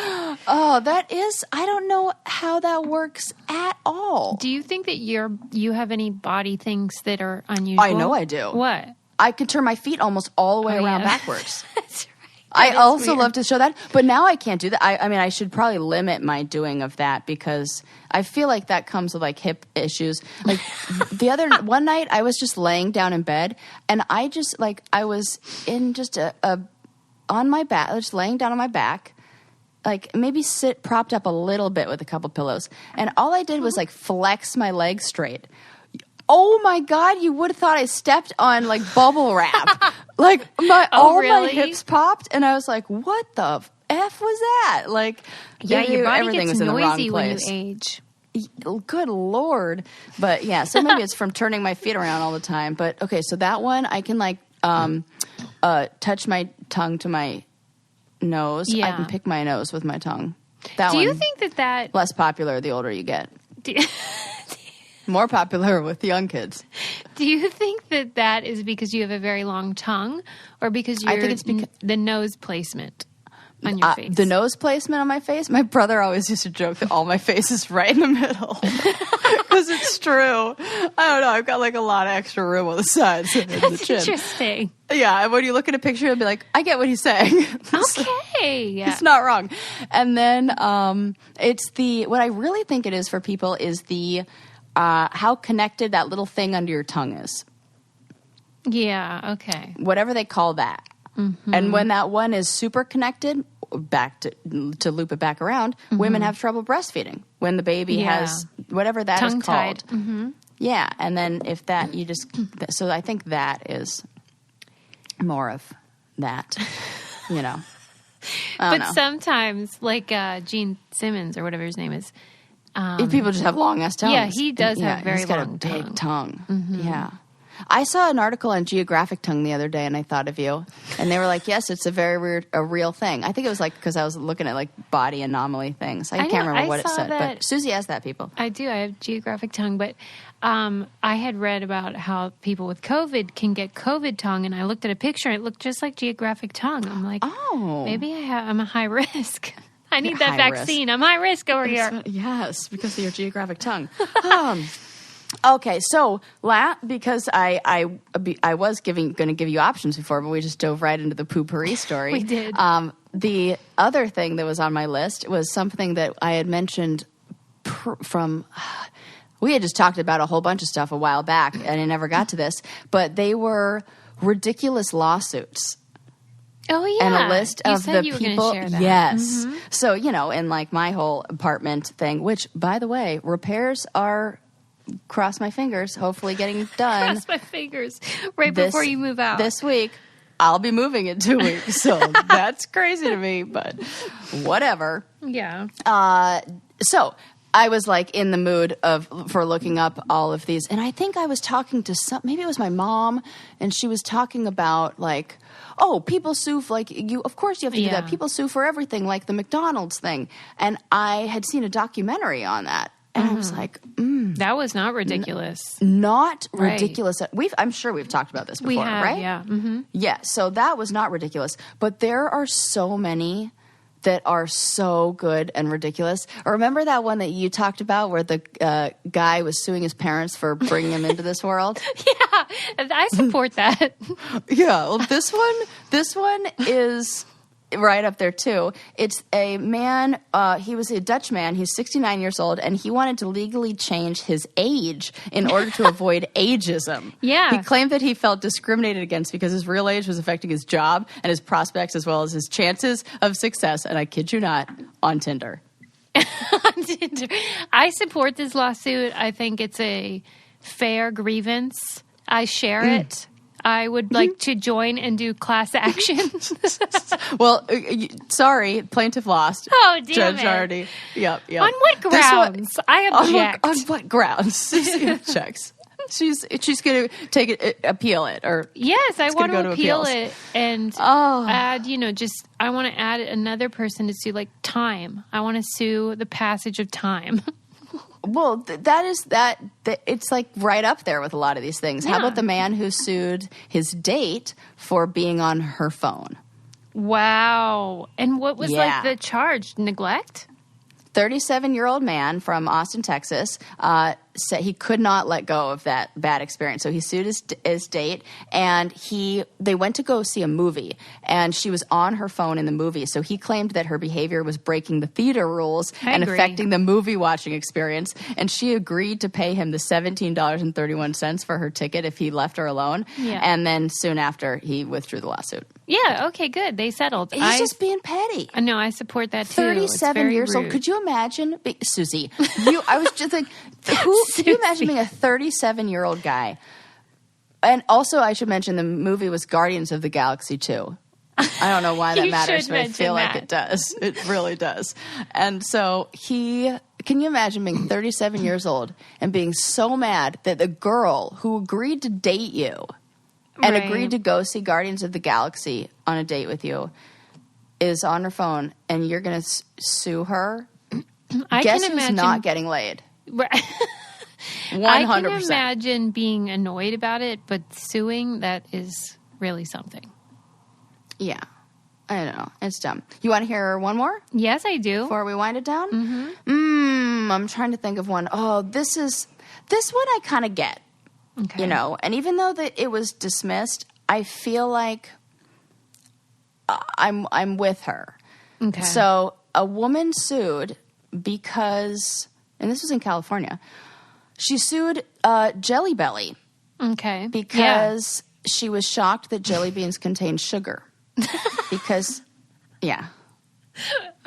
Oh, that is, I don't know how that works at all. Do you think that you have any body things that are unusual? I know I do. What? I can turn my feet almost all the way around backwards. That's right. I also love to show that, but now I can't do that. I mean, I should probably limit my doing of that because I feel like that comes with like hip issues. Like one night I was just laying down in bed and I just like, I was in just on my back, just laying down on my back, like maybe sit propped up a little bit with a couple pillows. And all I did was like flex my legs straight. Oh my God, you would have thought I stepped on like bubble wrap. Like all my hips popped and I was like, what the F was that? Like, yeah, your body everything gets was in the wrong noisy when you place. age. Good Lord. But yeah, so maybe it's from turning my feet around all the time. But okay, so that one I can like touch my tongue to my nose. Yeah. I can pick my nose with my tongue. Do you think that less popular the older you get? More popular with young kids. Do you think that is because you have a very long tongue, or because I think it's because the nose placement on your face? The nose placement on my face? My brother always used to joke that all my face is right in the middle. Because it's true. I don't know. I've got like a lot of extra room on the sides and the chin. Interesting. Yeah, and when you look at a picture, you'll be like, I get what he's saying. Okay. Yeah. It's not wrong. And then it's what I really think it is for people is the how connected that little thing under your tongue is. Yeah, okay. Whatever they call that. Mm-hmm. And when that one is super connected, back to loop it back around, women have trouble breastfeeding. When the baby has whatever that is called. Mm-hmm. Yeah, and then if that, you just... So I think that is more of that, you know. But sometimes, like Gene Simmons or whatever his name is... people just have long-ass tongues. Yeah, he does have very he's got long a big tongue. Mm-hmm. Yeah. I saw an article on Geographic Tongue the other day, and I thought of you. And they were like, yes, it's a real thing. I think it was like because I was looking at like body anomaly things. I can't remember what it said. But Susie has that, people. I do. I have Geographic Tongue. But I had read about how people with COVID can get COVID tongue, and I looked at a picture, and it looked just like Geographic Tongue. I'm like, oh, maybe I'm a high risk. I need that vaccine. I'm high risk over here. Yes, because of your geographic tongue. Okay, so because I was going to give you options before, but we just dove right into the poopery story. We did. The other thing that was on my list was something that I had mentioned we had just talked about a whole bunch of stuff a while back, and I never got to this, but they were ridiculous lawsuits. Oh, yeah. And a list of the people. Yes. Mm-hmm. So, in like my whole apartment thing, which, by the way, repairs are, cross my fingers, hopefully getting done. Cross my fingers before you move out. This week. I'll be moving in 2 weeks. So that's crazy to me, but whatever. Yeah. So I was like in the mood for looking up all of these. And I think I was talking to maybe it was my mom, and she was talking about like, oh, people sue for, like, of course you have to do that. People sue for everything, like the McDonald's thing. And I had seen a documentary on that. And I was like, that was not ridiculous. Not ridiculous. I'm sure we've talked about this before, we have, right? Yeah. Mm-hmm. Yeah. So that was not ridiculous. But there are so many that are so good and ridiculous. Or remember that one that you talked about where the guy was suing his parents for bringing him into this world? Yeah, I support that. Yeah. Well, this one is right up there too. It's a man, he was a Dutch man, he's 69 years old, and he wanted to legally change his age in order to avoid ageism. Yeah. He claimed that he felt discriminated against because his real age was affecting his job and his prospects as well as his chances of success, and I kid you not, on Tinder. On Tinder. I support this lawsuit. I think it's a fair grievance. I share it. I would like to join and do class action. Well, sorry, plaintiff lost. Oh, damn Judge it. already. Yep. On what grounds? I object. On what grounds? Susie objects. She's going to appeal it, or yes, I want to appeal appeals. it and add. I want to add another person to sue, like time. I want to sue the passage of time. Well, it's like right up there with a lot of these things. Yeah. How about the man who sued his date for being on her phone? Wow. And what was like the charge? Neglect? 37-year-old man from Austin, Texas, said he could not let go of that bad experience. So he sued his date, and they went to go see a movie, and she was on her phone in the movie. So he claimed that her behavior was breaking the theater rules and affecting the movie watching experience. And she agreed to pay him the $17.31 for her ticket if he left her alone. Yeah. And then soon after, he withdrew the lawsuit. Yeah, okay, good. They settled. He's just being petty. No, I support that too. 37 years old. Could you imagine? Susie, I was just like, can you imagine being a 37-year-old guy? And also, I should mention the movie was Guardians of the Galaxy 2. I don't know why that matters, but I feel like it does. It really does. And so can you imagine being 37 years old and being so mad that the girl who agreed to date you and agreed to go see Guardians of the Galaxy on a date with you is on her phone, and you're going to sue her? Guess who's not getting laid? 100%. I can imagine being annoyed about it, but suing, that is really something. Yeah. I don't know. It's dumb. You want to hear one more? Yes, I do. Before we wind it down? Mm-hmm. I'm trying to think of one. Oh, this one I kind of get. Okay. And even though it was dismissed, I feel like I'm with her. Okay. So a woman sued because, and this was in California, she sued Jelly Belly. Okay. Because she was shocked that jelly beans contained sugar. Because,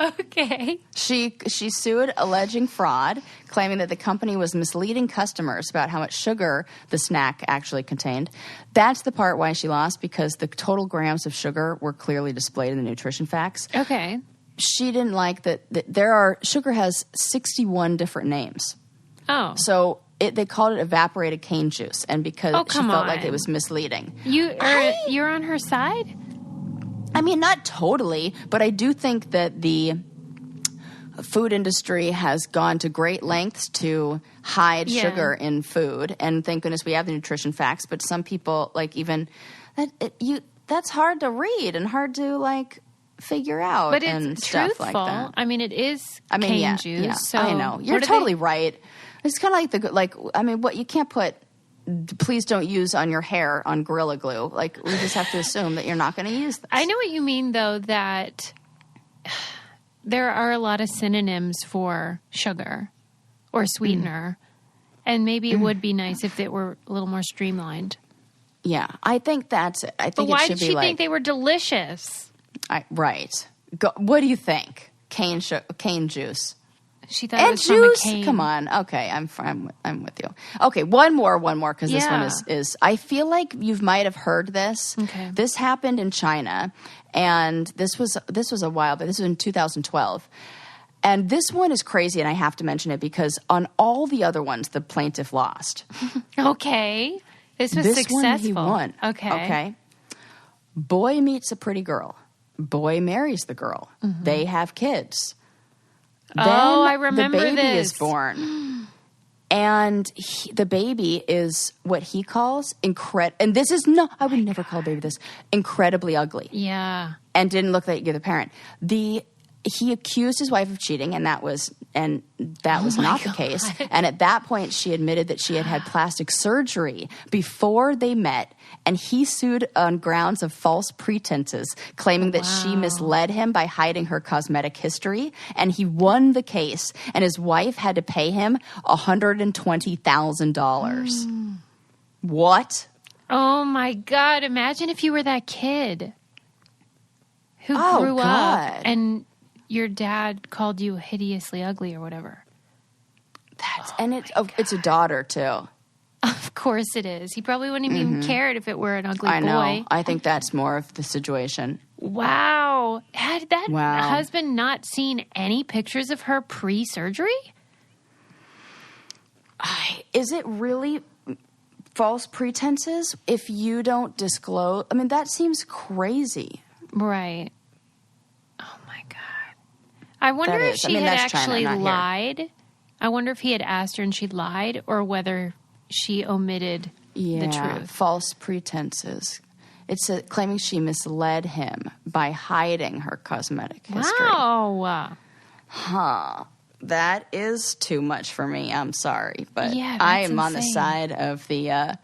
Okay. She sued alleging fraud, claiming that the company was misleading customers about how much sugar the snack actually contained. That's the part why she lost, because the total grams of sugar were clearly displayed in the nutrition facts. Okay. She didn't like that sugar has 61 different names. Oh. So they called it evaporated cane juice, and because she felt like it was misleading. You're on her side? I mean, not totally, but I do think that the food industry has gone to great lengths to hide sugar in food, and thank goodness we have the nutrition facts. But some people, like, even that's hard to read and hard to figure out. But and it's stuff truthful. Like that. I mean, it is cane juice. Yeah, so I know you're totally right. It's kind of like what you can't put. Please don't use on your hair on Gorilla Glue. We just have to assume that you're not going to use this. I know what you mean, though, that there are a lot of synonyms for sugar or sweetener, and maybe it would be nice if it were a little more streamlined. Yeah, I think that's it. I think why did she think they were delicious? Right. What do you think? Cane juice. She thought it was from a cane. Come on. Okay, I'm with you. Okay, one more, because this one is. I feel like you might have heard this. Okay. This happened in China, and this was a while, but this was in 2012. And this one is crazy, and I have to mention it because on all the other ones, the plaintiff lost. Okay. This was successful. One he won. Okay. Boy meets a pretty girl. Boy marries the girl. Mm-hmm. They have kids. Then I remember the baby this. is born. And the baby is what he calls and this is I would never call a baby this, incredibly ugly. Yeah. And didn't look like you're the parent. He accused his wife of cheating, and that was not the case. And at that point, she admitted that she had plastic surgery before they met, and he sued on grounds of false pretenses, claiming that she misled him by hiding her cosmetic history. And he won the case, and his wife had to pay him $120,000. What? Oh my God! Imagine if you were that kid who grew up and your dad called you hideously ugly or whatever. It's a daughter too. Of course it is. He probably wouldn't have even cared if it were an ugly boy. I know. I think that's more of the situation. Wow. Had that husband not seen any pictures of her pre-surgery? Is it really false pretenses if you don't disclose? I mean, that seems crazy. Right. I wonder if she had actually lied. I wonder if he had asked her and she lied, or whether she omitted the truth. False pretenses. It's claiming she misled him by hiding her cosmetic history. Wow. Huh. That is too much for me. I'm sorry. But I am on the side of the,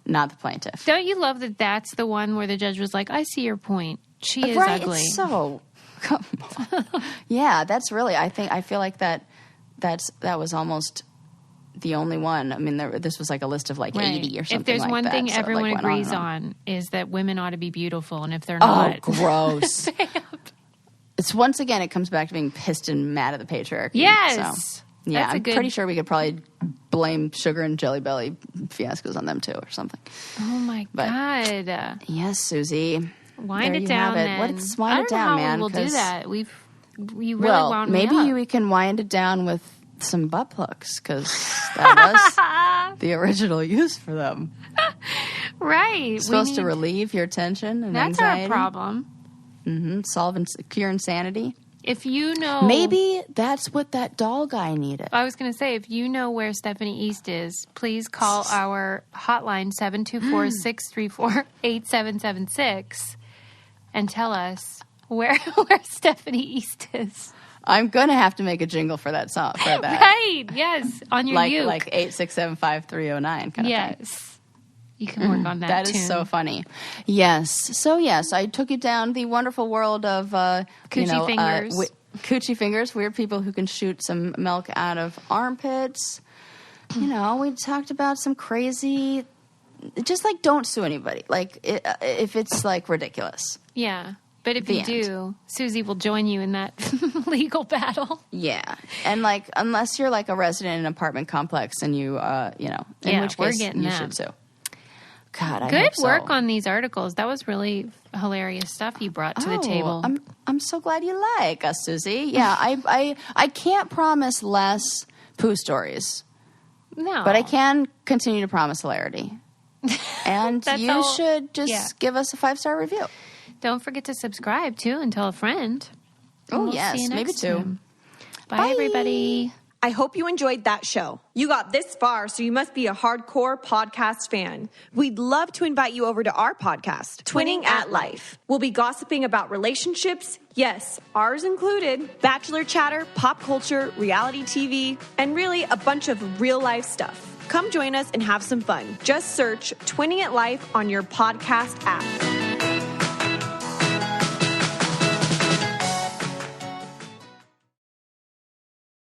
not the plaintiff. Don't you love that that's the one where the judge was like, I see your point. She is ugly. It's so... Come on. Yeah, that's really. I feel like that was almost the only one. I mean, this was like a list of like 80 or something. If there's one thing everyone agrees on is that women ought to be beautiful, and if they're not, gross. It's once again, it comes back to being pissed and mad at the patriarchy. Yes. So, I'm pretty sure we could probably blame Sugar and Jelly Belly fiascos on them too, or something. Oh my God. Yes, Susie. Wind it down, then. Let's wind it down, man. We'll do that. We really wound me up. Maybe we can wind it down with some butt plugs, because that was the original use for them. Right. It's supposed to relieve your tension and that's anxiety. That's our problem. Mm-hmm. Solve and cure insanity. If you know... Maybe that's what that doll guy needed. I was going to say, if you know where Stephanie East is, please call our hotline, 724-634-8776, and tell us where Stephanie East is. I'm going to have to make a jingle for that song. For that. Right, yes, on your uke. Like 8675309 kind of thing. Yes. You can work on that That is so funny. Yes. So, yes, I took you down the wonderful world of... Coochie fingers. Coochie fingers, weird people who can shoot some milk out of armpits. We talked about some crazy... Just, don't sue anybody. If it's, ridiculous. Yeah. But if you do, Susie will join you in that legal battle. Yeah. And, unless you're, a resident in an apartment complex and you, in which case you should sue. God, Good work on these articles. That was really hilarious stuff you brought to the table. I'm so glad you like us, Susie. Yeah, I can't promise less poo stories. No. But I can continue to promise hilarity. And you should just give us a 5-star review. Don't forget to subscribe, too, and tell a friend. Oh, yes. Maybe 2. Bye, everybody. I hope you enjoyed that show. You got this far, so you must be a hardcore podcast fan. We'd love to invite you over to our podcast, Twinning at Life. We'll be gossiping about relationships, yes, ours included, bachelor chatter, pop culture, reality TV, and really a bunch of real-life stuff. Come join us and have some fun. Just search Twinning at Life on your podcast app.